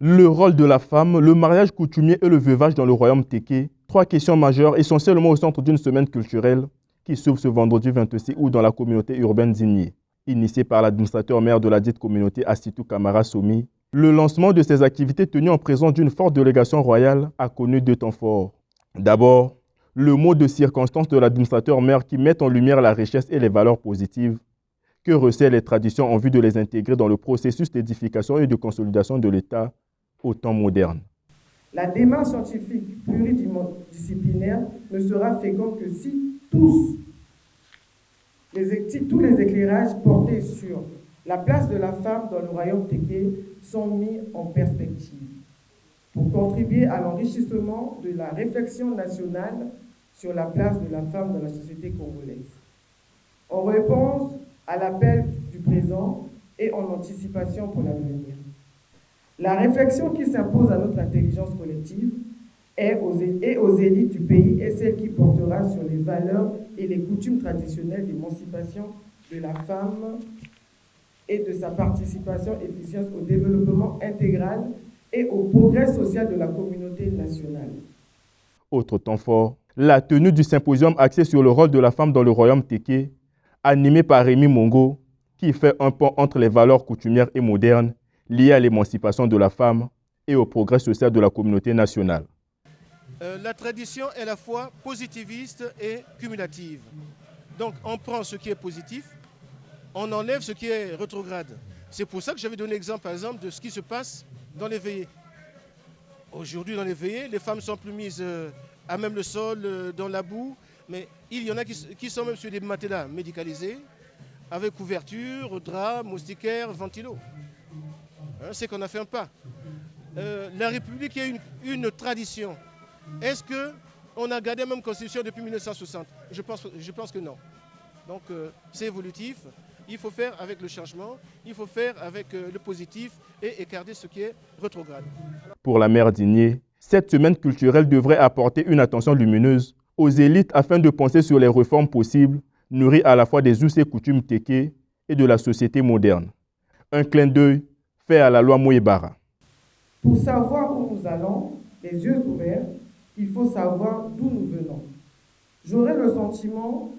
Le rôle de la femme, le mariage coutumier et le veuvage dans le royaume Téké, trois questions majeures essentiellement au centre d'une semaine culturelle qui s'ouvre ce vendredi 26 août dans la communauté urbaine d'Igné. Initié par l'administrateur maire de la dite communauté Assitou Kamara Somi, le lancement de ces activités tenu en présence d'une forte délégation royale a connu deux temps forts. D'abord, le mot de circonstance de l'administrateur maire qui met en lumière la richesse et les valeurs positives que recèlent les traditions en vue de les intégrer dans le processus d'édification et de consolidation de l'État au temps moderne. La démarche scientifique pluridisciplinaire ne sera féconde que si tous les éclairages portés sur la place de la femme dans le royaume Téké sont mis en perspective pour contribuer à l'enrichissement de la réflexion nationale sur la place de la femme dans la société congolaise. En réponse à l'appel du présent et en anticipation pour l'avenir. La réflexion qui s'impose à notre intelligence collective et aux élites du pays est celle qui portera sur les valeurs et les coutumes traditionnelles d'émancipation de la femme et de sa participation efficiente au développement intégral et au progrès social de la communauté nationale. Autre temps fort, la tenue du symposium axé sur le rôle de la femme dans le royaume Téké, animé par Rémi Mongo, qui fait un pont entre les valeurs coutumières et modernes liées à l'émancipation de la femme et au progrès social de la communauté nationale. La tradition est à la fois positiviste et cumulative. Donc on prend ce qui est positif, on enlève ce qui est rétrograde. C'est pour ça que j'avais donné l'exemple, par exemple, de ce qui se passe dans les veillées. Aujourd'hui, dans les veillées, les femmes sont plus mises à même le sol, dans la boue, mais il y en a qui sont même sur des matelas médicalisés, avec couverture, drap, moustiquaire, ventilo. Hein, c'est qu'on a fait un pas. La République est une tradition. Est-ce qu'on a gardé la même constitution depuis 1960 ? Je pense que non. Donc c'est évolutif. Il faut faire avec le changement, il faut faire avec le positif et écarter ce qui est rétrograde. Pour la maire d'Igné, cette semaine culturelle devrait apporter une attention lumineuse aux élites afin de penser sur les réformes possibles, nourries à la fois des us et coutumes téké et de la société moderne. Un clin d'œil fait à la loi Mouébara. Pour savoir où nous allons, les yeux ouverts, il faut savoir d'où nous venons. J'aurai le sentiment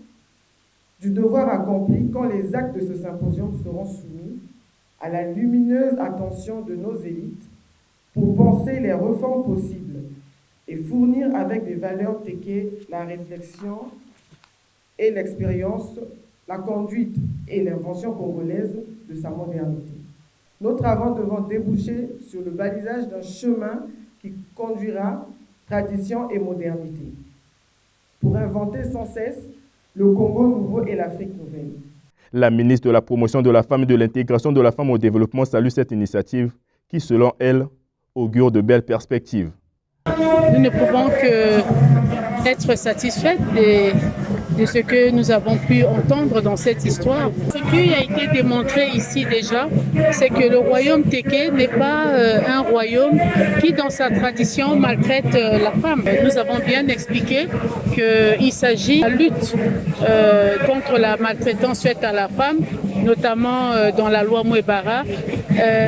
du devoir accompli quand les actes de ce symposium seront soumis à la lumineuse attention de nos élites pour penser les réformes possibles et fournir avec des valeurs téké la réflexion et l'expérience, la conduite et l'invention congolaise de sa modernité. Nos travaux devront déboucher sur le balisage d'un chemin qui conduira tradition et modernité pour inventer sans cesse le Congo nouveau et l'Afrique nouvelle. La ministre de la Promotion de la Femme et de l'Intégration de la Femme au Développement salue cette initiative qui, selon elle, augure de belles perspectives. Nous ne pouvons que être satisfaites de ce que nous avons pu entendre dans cette histoire. Ce qui a été démontré ici déjà, c'est que le royaume téké n'est pas un royaume qui, dans sa tradition, maltraite la femme. Nous avons bien expliqué qu'il s'agit de la lutte contre la maltraitance faite à la femme, notamment dans la loi Mouébara.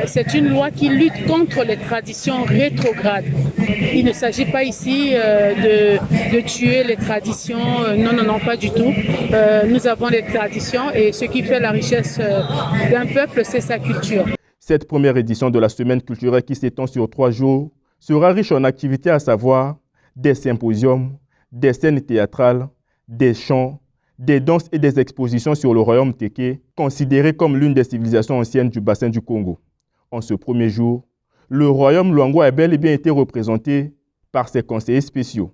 C'est une loi qui lutte contre les traditions rétrogrades. Il ne s'agit pas ici de tuer les traditions, non, pas du tout. Nous avons les traditions et ce qui fait la richesse d'un peuple, c'est sa culture. Cette première édition de la semaine culturelle qui s'étend sur 3 jours sera riche en activités, à savoir des symposiums, des scènes théâtrales, des chants, des danses et des expositions sur le royaume téké, considéré comme l'une des civilisations anciennes du bassin du Congo. En ce premier jour, le royaume Luangwa a bel et bien été représenté par ses conseillers spéciaux.